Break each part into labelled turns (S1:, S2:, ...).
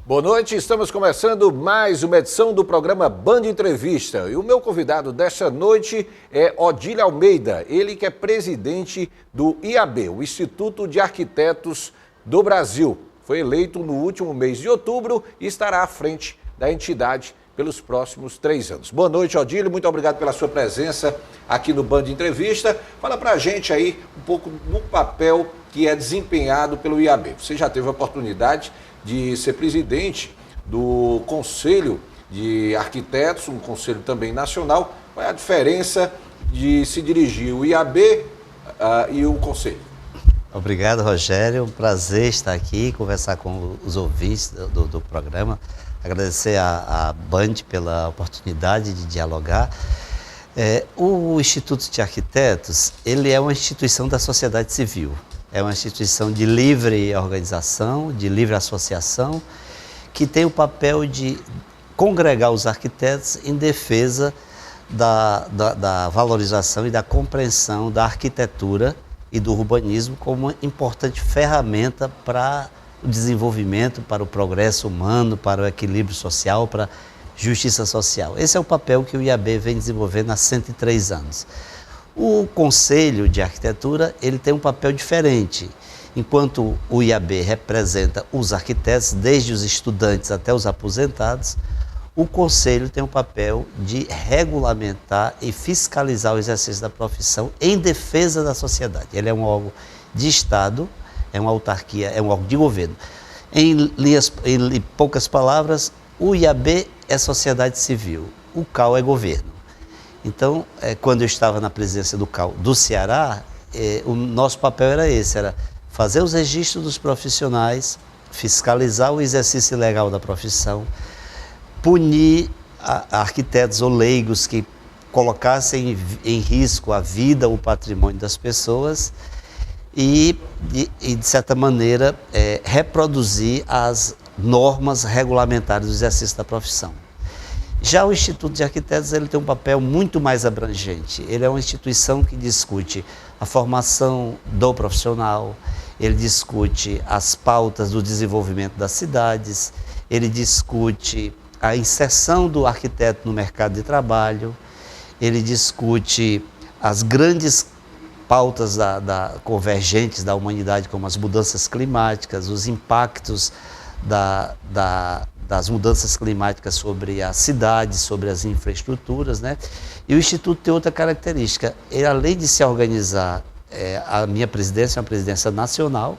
S1: Boa noite, estamos começando mais uma edição do programa Band Entrevista. E o meu convidado desta noite é Odílio Almeida, ele que é presidente do IAB, o Instituto de Arquitetos do Brasil. Foi eleito no último mês de outubro e estará à frente da entidade pelos próximos 3 anos. Boa noite, Odílio, muito obrigado pela sua presença aqui no Band Entrevista. Fala pra gente aí um pouco do papel que é desempenhado pelo IAB. Você já teve a oportunidade de ser presidente do Conselho de Arquitetos, um conselho também nacional. Qual é a diferença de se dirigir o IAB e o Conselho?
S2: Obrigado, Rogério. Um prazer estar aqui, conversar com os ouvintes do programa. Agradecer à Band pela oportunidade de dialogar. O Instituto de Arquitetos, ele é uma instituição da sociedade civil. É uma instituição de livre organização, de livre associação, que tem o papel de congregar os arquitetos em defesa da valorização e da compreensão da arquitetura e do urbanismo como uma importante ferramenta para o desenvolvimento, para o progresso humano, para o equilíbrio social, para a justiça social. Esse é o papel que o IAB vem desenvolvendo há 103 anos. O Conselho de Arquitetura, ele tem um papel diferente. Enquanto o IAB representa os arquitetos, desde os estudantes até os aposentados, o Conselho tem o papel de regulamentar e fiscalizar o exercício da profissão em defesa da sociedade. Ele é um órgão de Estado, é uma autarquia, é um órgão de governo. Em poucas palavras, o IAB é sociedade civil, o CAU é governo. Então, quando eu estava na presidência do CAU do Ceará, o nosso papel era esse, era fazer os registros dos profissionais, fiscalizar o exercício legal da profissão, punir arquitetos ou leigos que colocassem em risco a vida ou o patrimônio das pessoas e de certa maneira, reproduzir as normas regulamentares do exercício da profissão. Já o Instituto de Arquitetos, ele tem um papel muito mais abrangente. Ele é uma instituição que discute a formação do profissional, ele discute as pautas do desenvolvimento das cidades, ele discute a inserção do arquiteto no mercado de trabalho, ele discute as grandes pautas convergentes da humanidade, como as mudanças climáticas, os impactos das mudanças climáticas sobre as cidades, sobre as infraestruturas, né? E o Instituto tem outra característica, ele, além de se organizar, a minha presidência é uma presidência nacional,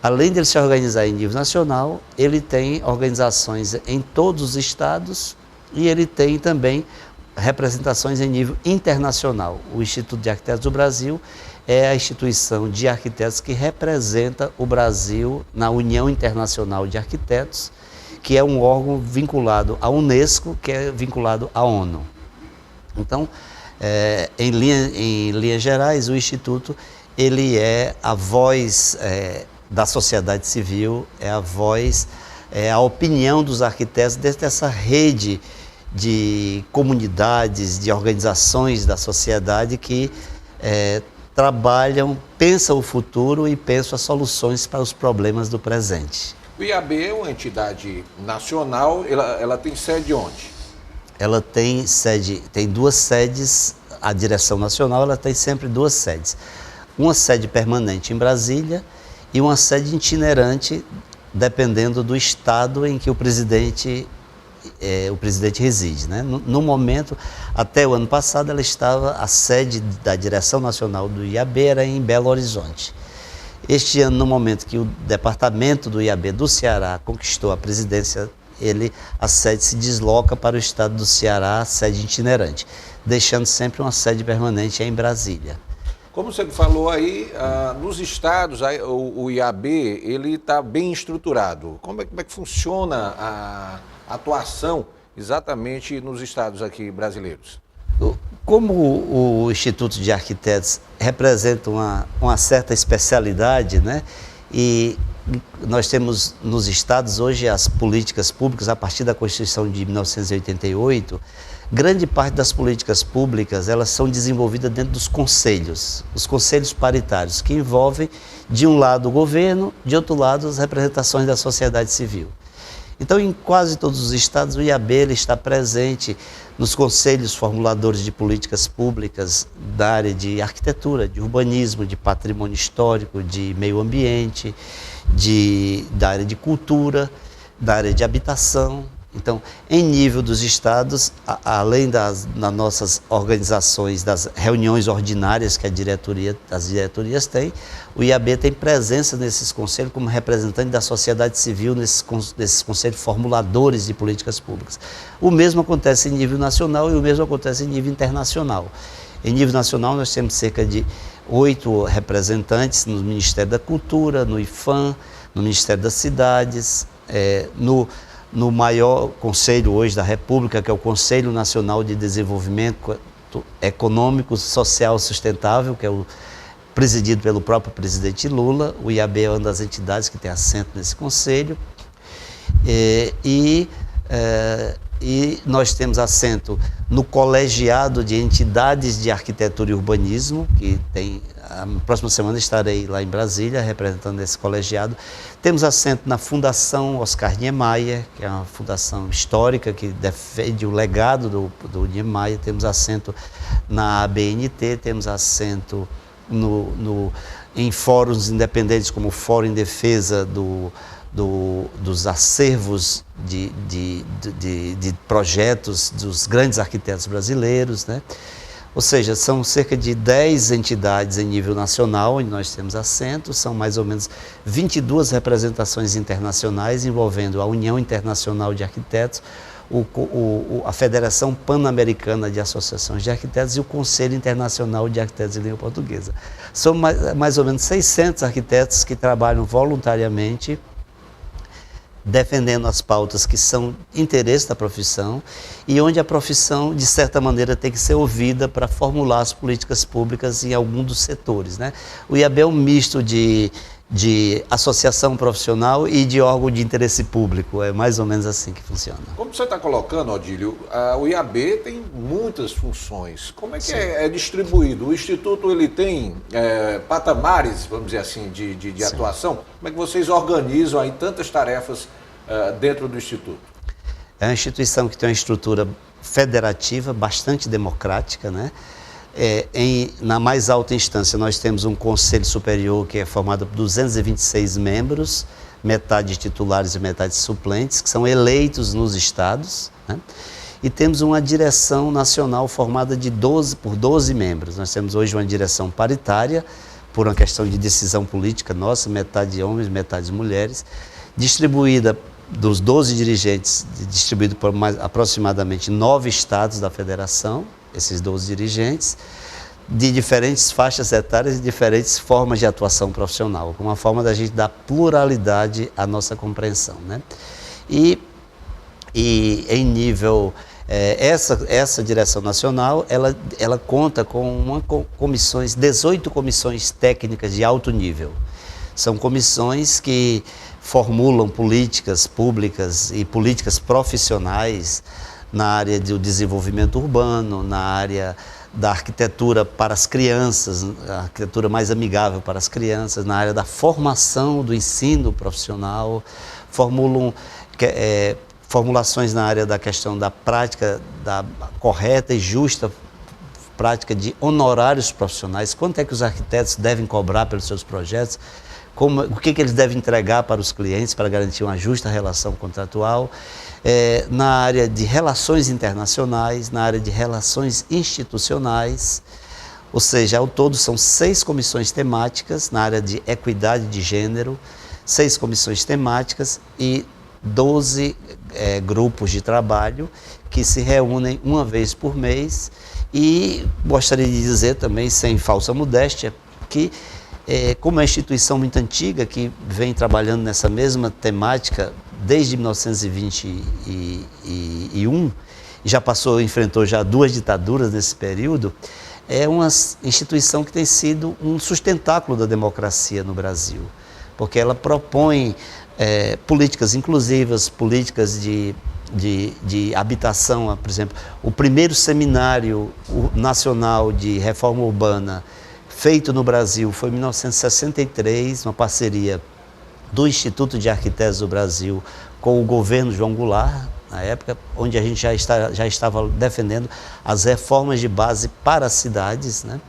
S2: além de ele se organizar em nível nacional, ele tem organizações em todos os estados e ele tem também representações em nível internacional. O Instituto de Arquitetos do Brasil é a instituição de arquitetos que representa o Brasil na União Internacional de Arquitetos, que é um órgão vinculado à Unesco, que é vinculado à ONU. Então, em linhas gerais, o Instituto ele é a voz da sociedade civil, é a voz, a opinião dos arquitetos dentro dessa rede de comunidades, de organizações da sociedade que trabalham, pensam o futuro e pensam as soluções para os problemas do presente.
S1: O IAB é uma entidade nacional, ela tem sede onde?
S2: Ela tem duas sedes, a direção nacional ela tem sempre duas sedes. Uma sede permanente em Brasília e uma sede itinerante, dependendo do estado em que o presidente reside, né? No momento, até o ano passado, a sede da direção nacional do IAB era em Belo Horizonte. Este ano, no momento que o departamento do IAB do Ceará conquistou a presidência, a sede se desloca para o estado do Ceará, a sede itinerante, deixando sempre uma sede permanente em Brasília.
S1: Como você falou aí, nos estados, o IAB ele está bem estruturado. Como é que funciona a atuação exatamente nos estados aqui brasileiros?
S2: Como o Instituto de Arquitetos representa uma certa especialidade, né? E nós temos nos estados hoje as políticas públicas, a partir da Constituição de 1988, grande parte das políticas públicas elas são desenvolvidas dentro dos conselhos, os conselhos paritários, que envolvem de um lado o governo, de outro lado as representações da sociedade civil. Então, em quase todos os estados, o IAB ele está presente nos conselhos formuladores de políticas públicas da área de arquitetura, de urbanismo, de patrimônio histórico, de meio ambiente, da área de cultura, da área de habitação. Então, em nível dos estados, além das nossas organizações, das reuniões ordinárias que as diretorias têm, o IAB tem presença nesses conselhos como representante da sociedade civil nesses conselhos formuladores de políticas públicas. O mesmo acontece em nível nacional e o mesmo acontece em nível internacional. Em nível nacional, nós temos cerca de 8 representantes no Ministério da Cultura, no IFAM, no Ministério das Cidades, no maior conselho hoje da República, que é o Conselho Nacional de Desenvolvimento Econômico, Social e Sustentável, que é presidido pelo próprio presidente Lula. O IAB é uma das entidades que tem assento nesse conselho. E nós temos assento no colegiado de entidades de arquitetura e urbanismo, que tem, a próxima semana estarei lá em Brasília representando esse colegiado. Temos assento na Fundação Oscar Niemeyer, que é uma fundação histórica que defende o legado do Niemeyer. Temos assento na ABNT, temos assento em fóruns independentes como o Fórum em Defesa dos acervos de projetos dos grandes arquitetos brasileiros, né? Ou seja, são cerca de 10 entidades em nível nacional, onde nós temos assento, são mais ou menos 22 representações internacionais envolvendo a União Internacional de Arquitetos, a Federação Pan-Americana de Associações de Arquitetos e o Conselho Internacional de Arquitetos em Língua Portuguesa. São mais ou menos 600 arquitetos que trabalham voluntariamente defendendo as pautas que são interesse da profissão e onde a profissão, de certa maneira, tem que ser ouvida para formular as políticas públicas em algum dos setores, né? O IAB é um misto de associação profissional e de órgão de interesse público, é mais ou menos assim que funciona.
S1: Como você está colocando, Odílio, o IAB tem muitas funções. Como é que é distribuído? O Instituto ele tem patamares, vamos dizer assim, de atuação? Como é que vocês organizam aí tantas tarefas dentro do Instituto?
S2: É uma instituição que tem uma estrutura federativa bastante democrática, né? Na mais alta instância, nós temos um Conselho Superior que é formado por 226 membros, metade titulares e metade suplentes, que são eleitos nos estados, né? E temos uma direção nacional formada por 12 membros. Nós temos hoje uma direção paritária, por uma questão de decisão política nossa, metade homens, metade mulheres, distribuída dos 12 dirigentes, distribuído por aproximadamente 9 estados da federação, esses 12 dirigentes, de diferentes faixas etárias e diferentes formas de atuação profissional, com uma forma da gente dar pluralidade à nossa compreensão, né? E em nível, essa direção nacional, ela conta com 18 comissões técnicas de alto nível. São comissões que formulam políticas públicas e políticas profissionais na área do desenvolvimento urbano, na área da arquitetura para as crianças, a arquitetura mais amigável para as crianças, na área da formação do ensino profissional, formulações na área da questão da prática, da correta e justa prática de honorários profissionais, quanto é que os arquitetos devem cobrar pelos seus projetos, o que eles devem entregar para os clientes para garantir uma justa relação contratual, na área de relações internacionais, na área de relações institucionais, ou seja, ao todo são 6 comissões temáticas na área de equidade de gênero, 6 comissões temáticas e 12 grupos de trabalho que se reúnem uma vez por mês. E gostaria de dizer também, sem falsa modéstia, que como é uma instituição muito antiga, que vem trabalhando nessa mesma temática desde 1921, e enfrentou já 2 ditaduras nesse período, é uma instituição que tem sido um sustentáculo da democracia no Brasil, porque ela propõe políticas inclusivas, políticas de habitação. Por exemplo, o primeiro seminário nacional de reforma urbana feito no Brasil foi em 1963, uma parceria do Instituto de Arquitetos do Brasil com o governo João Goulart, na época, onde a gente já estava defendendo as reformas de base para as cidades, né?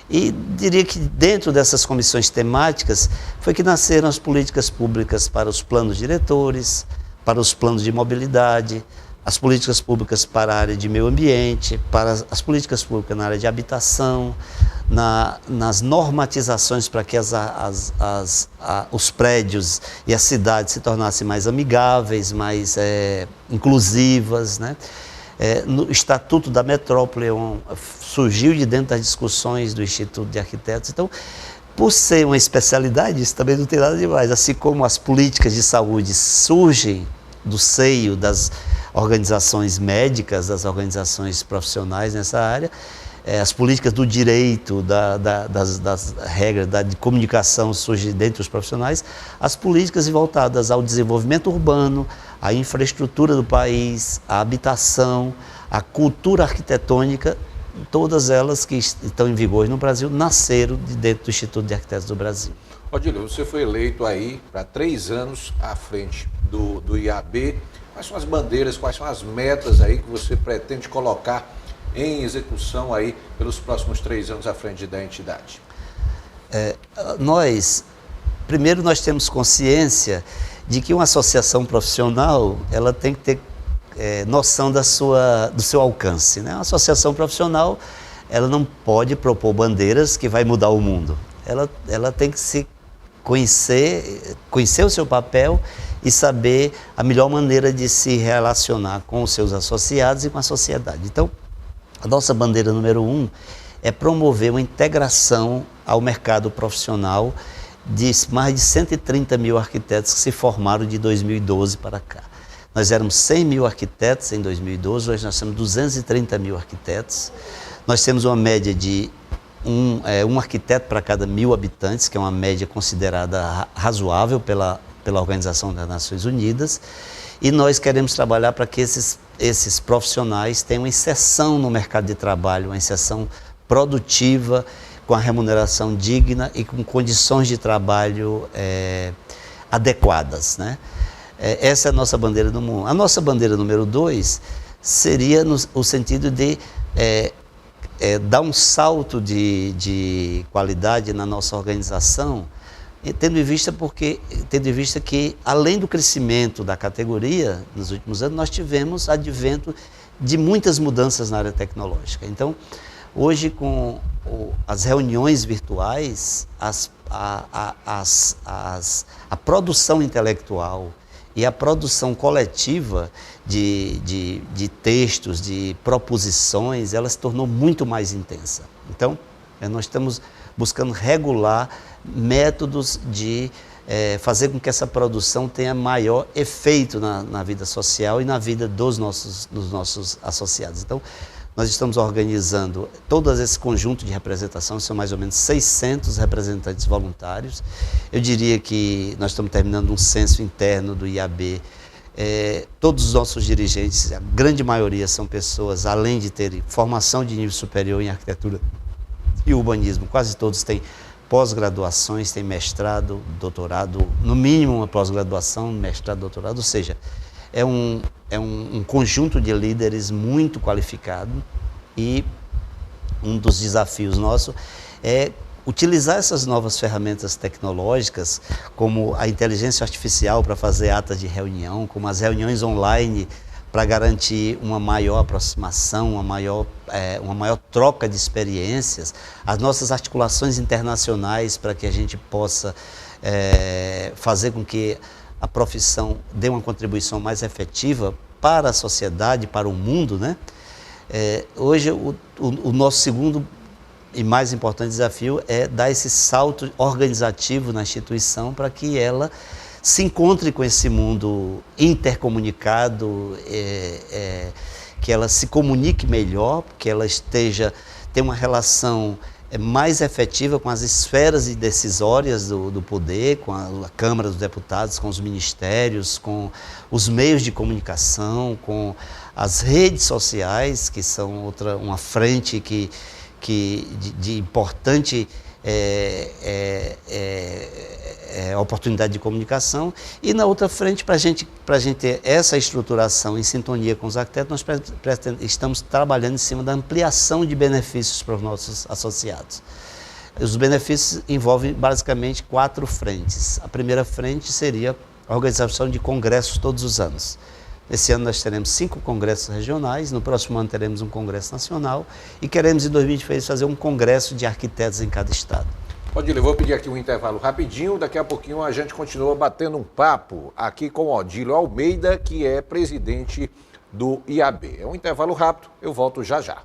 S2: E diria que dentro dessas comissões temáticas foi que nasceram as políticas públicas para os planos diretores, para os planos de mobilidade, as políticas públicas para a área de meio ambiente, para as políticas públicas na área de habitação, nas normatizações para que os prédios e as cidades se tornassem mais amigáveis, mais inclusivas, né? No Estatuto da Metrópole surgiu de dentro das discussões do Instituto de Arquitetos. Então, por ser uma especialidade, isso também não tem nada demais. Assim como as políticas de saúde surgem do seio das organizações médicas, das organizações profissionais nessa área, as políticas do direito, das regras de comunicação surgem dentro dos profissionais, as políticas voltadas ao desenvolvimento urbano, à infraestrutura do país, à habitação, à cultura arquitetônica, todas elas que estão em vigor no Brasil nasceram de dentro do Instituto de Arquitetos do Brasil.
S1: Odílio, você foi eleito aí para 3 anos à frente do IAB. Quais são as bandeiras, quais são as metas aí que você pretende colocar em execução aí pelos próximos 3 anos à frente da entidade?
S2: Primeiro nós temos consciência de que uma associação profissional, ela tem que ter noção do seu alcance, né? Uma associação profissional, ela não pode propor bandeiras que vai mudar o mundo. Ela tem que se conhecer o seu papel e saber a melhor maneira de se relacionar com os seus associados e com a sociedade. Então, a nossa bandeira número 1 é promover uma integração ao mercado profissional de mais de 130 mil arquitetos que se formaram de 2012 para cá. Nós éramos 100 mil arquitetos em 2012, hoje nós temos 230 mil arquitetos. Nós temos uma média de um arquiteto para cada 1.000 habitantes, que é uma média considerada razoável pela Organização das Nações Unidas. E nós queremos trabalhar para que esses profissionais tenham uma inserção no mercado de trabalho, uma inserção produtiva, com a remuneração digna e com condições de trabalho adequadas, né? Essa é a nossa bandeira número 1. A nossa bandeira número 2 seria no sentido de dar um salto de qualidade na nossa organização, tendo em vista que, além do crescimento da categoria, nos últimos anos, nós tivemos advento de muitas mudanças na área tecnológica. Então, hoje, com as reuniões virtuais, a produção intelectual e a produção coletiva de textos, de proposições, ela se tornou muito mais intensa. Então, nós estamos buscando regular métodos de fazer com que essa produção tenha maior efeito na vida social e na vida dos nossos associados. Então, nós estamos organizando todo esse conjunto de representação, são mais ou menos 600 representantes voluntários. Eu diria que nós estamos terminando um censo interno do IAB. Todos os nossos dirigentes, a grande maioria são pessoas, além de terem formação de nível superior em arquitetura e urbanismo, quase todos têm pós-graduações, têm mestrado, doutorado, no mínimo uma pós-graduação, mestrado, doutorado, ou seja, é um conjunto de líderes muito qualificado e um dos desafios nossos é utilizar essas novas ferramentas tecnológicas, como a inteligência artificial para fazer atas de reunião, como as reuniões online para garantir uma maior aproximação, uma maior troca de experiências, as nossas articulações internacionais para que a gente possa fazer com que a profissão dê uma contribuição mais efetiva para a sociedade, para o mundo, né? Hoje, o nosso segundo e mais importante desafio é dar esse salto organizativo na instituição para que ela se encontre com esse mundo intercomunicado, que ela se comunique melhor, que ela tenha uma relação mais efetiva com as esferas decisórias do poder, com a Câmara dos Deputados, com os ministérios, com os meios de comunicação, com as redes sociais, que são uma frente de importante oportunidade de comunicação, e na outra frente, para a gente ter essa estruturação em sintonia com os arquitetos, nós estamos trabalhando em cima da ampliação de benefícios para os nossos associados. Os benefícios envolvem basicamente 4 frentes. A primeira frente seria a organização de congressos todos os anos. Esse ano nós teremos 5 congressos regionais, no próximo ano teremos um congresso nacional e queremos em 2023 fazer um congresso de arquitetos em cada estado.
S1: Odílio, eu vou pedir aqui um intervalo rapidinho, daqui a pouquinho a gente continua batendo um papo aqui com Odílio Almeida, que é presidente do IAB. É um intervalo rápido, eu volto já já.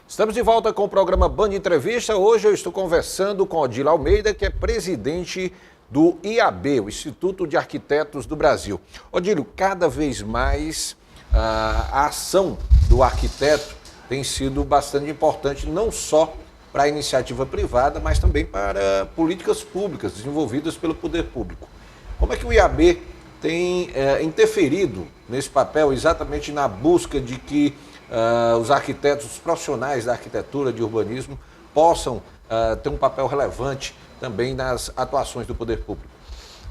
S1: Estamos de volta com o programa Band Entrevista. Hoje eu estou conversando com Odílio Almeida, que é presidente do IAB, o Instituto de Arquitetos do Brasil. Odílio, cada vez mais a ação do arquiteto tem sido bastante importante, não só para a iniciativa privada, mas também para políticas públicas desenvolvidas pelo poder público. Como é que o IAB tem interferido nesse papel, exatamente na busca de que os arquitetos, os profissionais da arquitetura, de urbanismo, possam ter um papel relevante também nas atuações do poder público?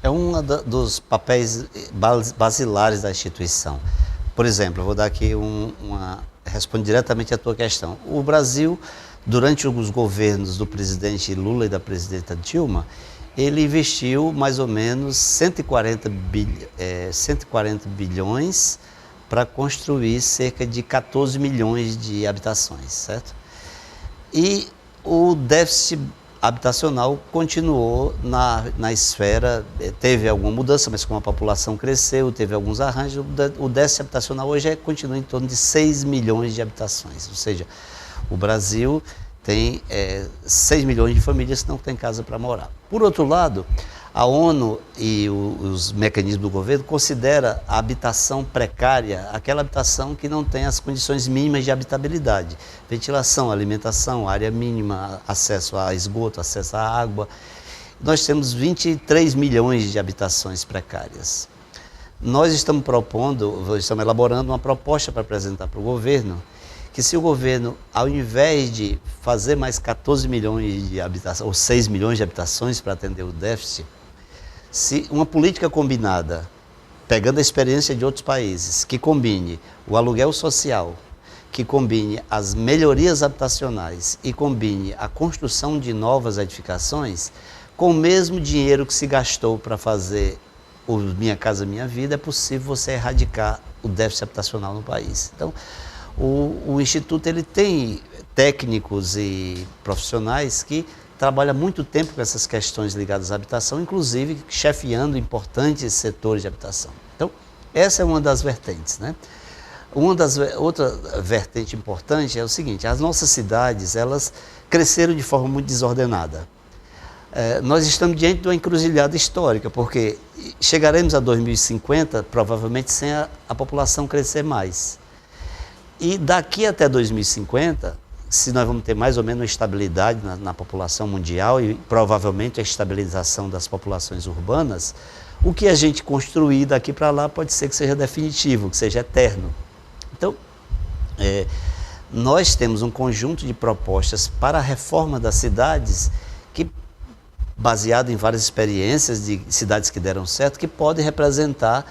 S2: É um dos papéis basilares da instituição. Por exemplo, eu vou dar aqui respondo diretamente à tua questão. O Brasil, durante os governos do presidente Lula e da presidenta Dilma, ele investiu mais ou menos 140 bilhões para construir cerca de 14 milhões de habitações, certo? E o déficit habitacional continuou na esfera, teve alguma mudança, mas como a população cresceu, teve alguns arranjos, o déficit habitacional hoje continua em torno de 6 milhões de habitações, ou seja, o Brasil tem 6 milhões de famílias que não têm casa para morar. Por outro lado, a ONU e os mecanismos do governo consideram a habitação precária aquela habitação que não tem as condições mínimas de habitabilidade. Ventilação, alimentação, área mínima, acesso a esgoto, acesso à água. Nós temos 23 milhões de habitações precárias. Nós estamos elaborando uma proposta para apresentar para o governo, que se o governo, ao invés de fazer mais 14 milhões de habitações, ou 6 milhões de habitações para atender o déficit, se uma política combinada, pegando a experiência de outros países, que combine o aluguel social, que combine as melhorias habitacionais e combine a construção de novas edificações, com o mesmo dinheiro que se gastou para fazer o Minha Casa Minha Vida, é possível você erradicar o déficit habitacional no país. Então, o Instituto ele tem técnicos e profissionais que trabalham muito tempo com essas questões ligadas à habitação, inclusive chefiando importantes setores de habitação. Então, essa é uma das vertentes, né? Outra vertente importante é o seguinte: as nossas cidades, elas cresceram de forma muito desordenada. Nós estamos diante de uma encruzilhada histórica, porque chegaremos a 2050, provavelmente, sem a população crescer mais. E daqui até 2050, se nós vamos ter mais ou menos uma estabilidade na população mundial e provavelmente a estabilização das populações urbanas, o que a gente construir daqui para lá pode ser que seja definitivo, que seja eterno. Então, nós temos um conjunto de propostas para a reforma das cidades que, baseado em várias experiências de cidades que deram certo, que pode representar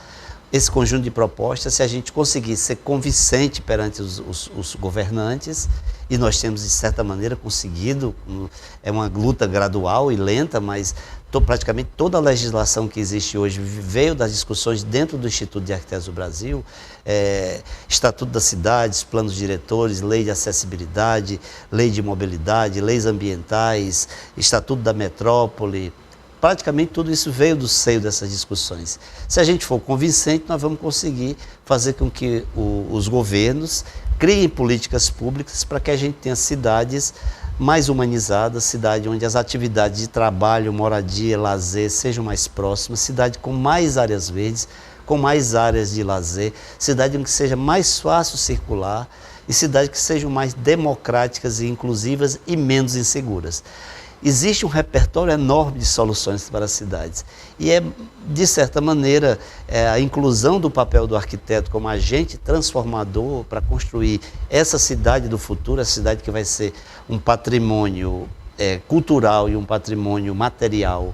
S2: esse conjunto de propostas se a gente conseguir ser convincente perante os governantes, e nós temos, de certa maneira, conseguido. É uma luta gradual e lenta, mas praticamente toda a legislação que existe hoje veio das discussões dentro do Instituto de Arquitetos do Brasil, Estatuto das Cidades, planos diretores, lei de acessibilidade, lei de mobilidade, leis ambientais, Estatuto da Metrópole. Praticamente tudo isso veio do seio dessas discussões. Se a gente for convincente, nós vamos conseguir fazer com que os governos criem políticas públicas para que a gente tenha cidades mais humanizadas, cidade onde as atividades de trabalho, moradia, lazer sejam mais próximas, cidade com mais áreas verdes, com mais áreas de lazer, cidade em que seja mais fácil circular e cidades que sejam mais democráticas e inclusivas e menos inseguras. existe um repertório enorme de soluções para as cidades. E de certa maneira, a inclusão do papel do arquiteto como agente transformador para construir essa cidade do futuro, a cidade que vai ser um patrimônio cultural e um patrimônio material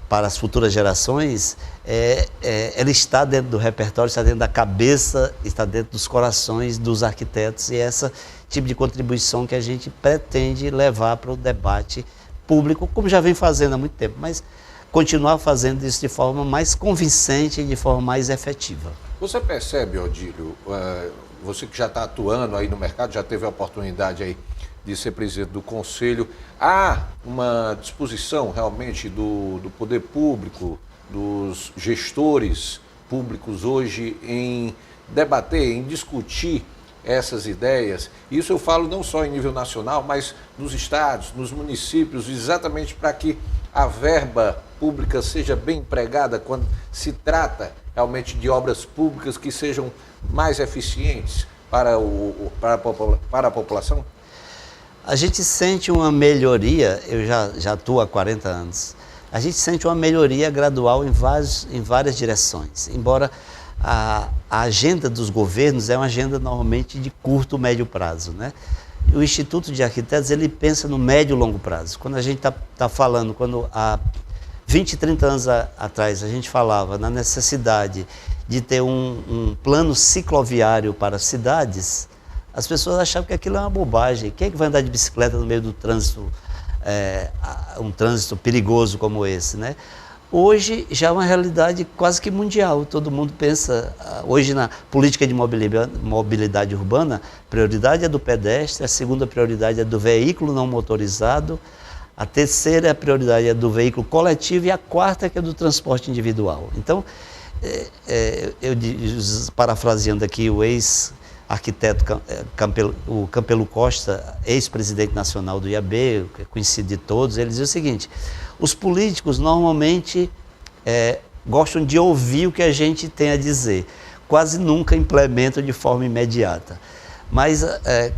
S2: para as futuras gerações, ela está dentro do repertório, está dentro da cabeça, está dentro dos corações dos arquitetos, e esse tipo de contribuição que a gente pretende levar para o debate público, como já vem fazendo há muito tempo, mas continuar fazendo isso de forma mais convincente e de forma mais efetiva.
S1: Você percebe, Odílio, você que já está atuando aí no mercado, já teve a oportunidade aí de ser presidente do Conselho, há uma disposição realmente do poder público, dos gestores públicos hoje em debater, em discutir essas ideias? Isso eu falo não só em nível nacional, mas nos estados, nos municípios, exatamente para que a verba pública seja bem empregada quando se trata realmente de obras públicas que sejam mais eficientes para a população?
S2: A gente sente uma melhoria, eu já atuo há 40 anos, a gente sente uma melhoria gradual em várias direções, embora a agenda dos governos é uma agenda normalmente de curto, médio prazo, né? O Instituto de Arquitetos, ele pensa no médio e longo prazo. Quando a gente está falando, quando há 20, 30 anos atrás a gente falava na necessidade de ter um plano cicloviário para as cidades, as pessoas achavam que aquilo é uma bobagem. Quem é que vai andar de bicicleta no meio do trânsito, um trânsito perigoso como esse, né? Hoje já é uma realidade quase que mundial. Todo mundo pensa, hoje na política de mobilidade urbana, a prioridade é do pedestre, a segunda prioridade é do veículo não motorizado, a terceira prioridade é do veículo coletivo e a quarta que é do transporte individual. Então, parafraseando aqui o ex-arquiteto o Campelo Costa, ex-presidente nacional do IAB, conhecido de todos, ele dizia o seguinte: os políticos normalmente gostam de ouvir o que a gente tem a dizer, quase nunca implementam de forma imediata. Mas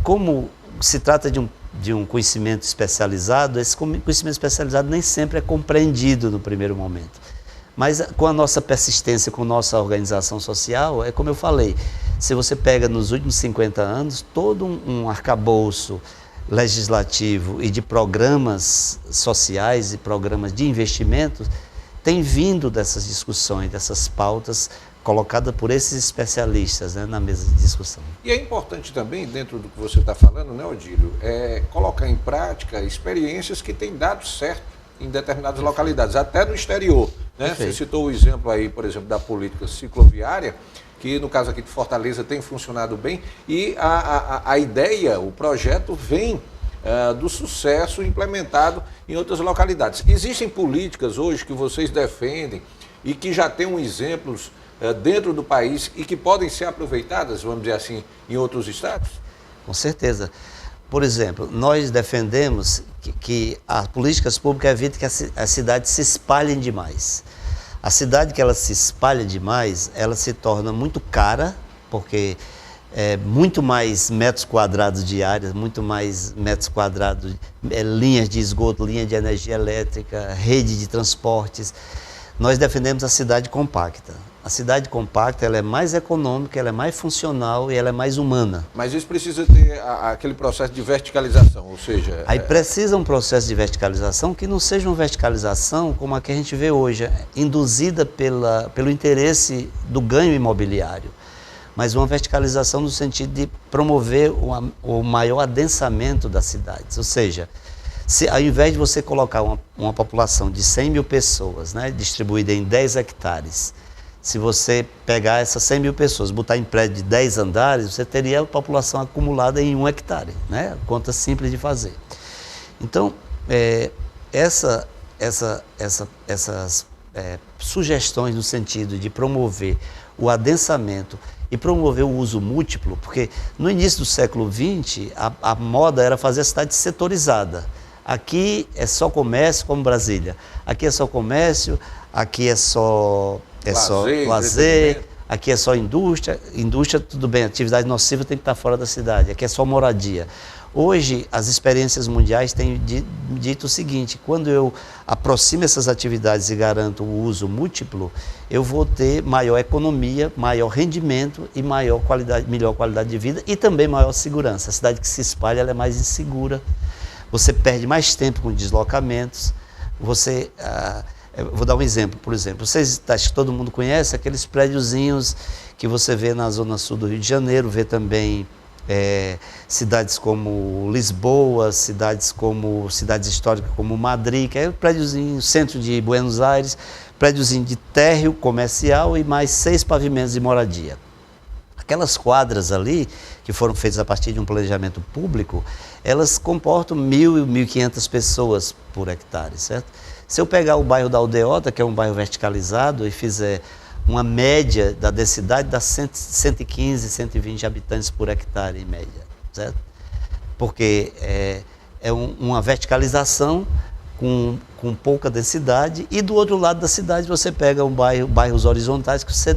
S2: como se trata de um conhecimento especializado, esse conhecimento especializado nem sempre é compreendido no primeiro momento. Mas com a nossa persistência, com a nossa organização social, é como eu falei, se você pega nos últimos 50 anos, todo um arcabouço legislativo e de programas sociais e programas de investimentos tem vindo dessas discussões, dessas pautas colocadas por esses especialistas, né, na mesa de discussão.
S1: E é importante também, dentro do que você está falando, né, Odílio, colocar em prática experiências que têm dado certo em determinadas localidades, até no exterior, né? Você citou o exemplo aí, por exemplo, da política cicloviária, que no caso aqui de Fortaleza tem funcionado bem, e a ideia, o projeto vem do sucesso implementado em outras localidades. Existem políticas hoje que vocês defendem e que já têm exemplos dentro do país e que podem ser aproveitadas, vamos dizer assim, em outros estados?
S2: Com certeza. Por exemplo, nós defendemos que as políticas públicas evitem que as cidades se espalhem demais. A cidade que ela se espalha demais, ela se torna muito cara, porque muito mais metros quadrados de áreas, muito mais metros quadrados, linhas de esgoto, linha de energia elétrica, rede de transportes. Nós defendemos a cidade compacta. A cidade compacta, ela é mais econômica, ela é mais funcional e ela é mais humana.
S1: Mas isso precisa ter aquele processo de verticalização, ou seja...
S2: Aí precisa um processo de verticalização que não seja uma verticalização como a que a gente vê hoje, induzida pelo interesse do ganho imobiliário, mas uma verticalização no sentido de promover o maior adensamento das cidades. Ou seja, ao invés de você colocar uma população de 100 mil pessoas, né, distribuída em 10 hectares, se você pegar essas 100 mil pessoas, botar em prédio de 10 andares, você teria a população acumulada em 1 hectare, né? Conta simples de fazer. Então, essas sugestões no sentido de promover o adensamento e promover o uso múltiplo, porque no início do século XX, a moda era fazer a cidade setorizada. Aqui é só comércio, como Brasília. Aqui é só comércio, aqui é só lazer, aqui é só indústria, indústria tudo bem, atividade nociva tem que estar fora da cidade, aqui é só moradia. Hoje, as experiências mundiais têm dito o seguinte: quando eu aproximo essas atividades e garanto o uso múltiplo, eu vou ter maior economia, maior rendimento e melhor qualidade de vida e também maior segurança. A cidade que se espalha ela é mais insegura, você perde mais tempo com deslocamentos, vou dar um exemplo, por exemplo, vocês, acho que todo mundo conhece aqueles prédiozinhos que você vê na zona sul do Rio de Janeiro, vê também cidades como Lisboa, cidades históricas como Madrid, que é um prédiozinho, centro de Buenos Aires, prédiozinho de térreo comercial e mais 6 pavimentos de moradia. Aquelas quadras ali, que foram feitas a partir de um planejamento público, elas comportam 1.000 e 1.500 pessoas por hectare, certo? Se eu pegar o bairro da Aldeota, que é um bairro verticalizado, e fizer uma média da densidade, dá 115, 120 habitantes por hectare em média, certo? Porque é uma verticalização com pouca densidade, e do outro lado da cidade você pega bairros horizontais que você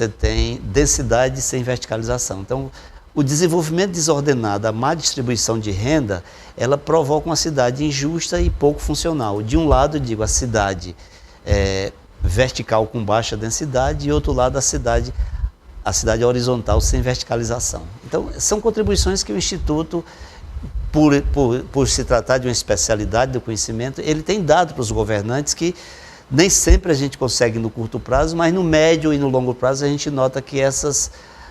S2: tem densidade sem verticalização. Então, o desenvolvimento desordenado, a má distribuição de renda, ela provoca uma cidade injusta e pouco funcional. De um lado, digo, a cidade vertical com baixa densidade, e outro lado a cidade horizontal sem verticalização. Então, são contribuições que o Instituto, por se tratar de uma especialidade do conhecimento, ele tem dado para os governantes, que nem sempre a gente consegue no curto prazo, mas no médio e no longo prazo a gente nota que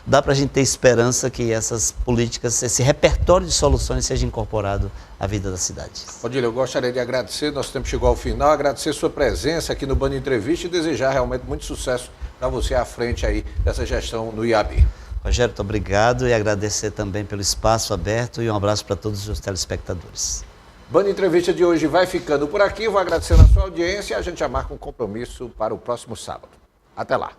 S2: dá para a gente ter esperança que essas políticas, esse repertório de soluções seja incorporado à vida da cidade.
S1: Odílio, eu gostaria de agradecer, nosso tempo chegou ao final, agradecer sua presença aqui no Band Entrevista e desejar realmente muito sucesso para você à frente aí dessa gestão no IAB.
S2: Rogério, muito obrigado, e agradecer também pelo espaço aberto, e um abraço para todos os telespectadores.
S1: Band Entrevista de hoje vai ficando por aqui, vou agradecendo a sua audiência e a gente já marca um compromisso para o próximo sábado. Até lá.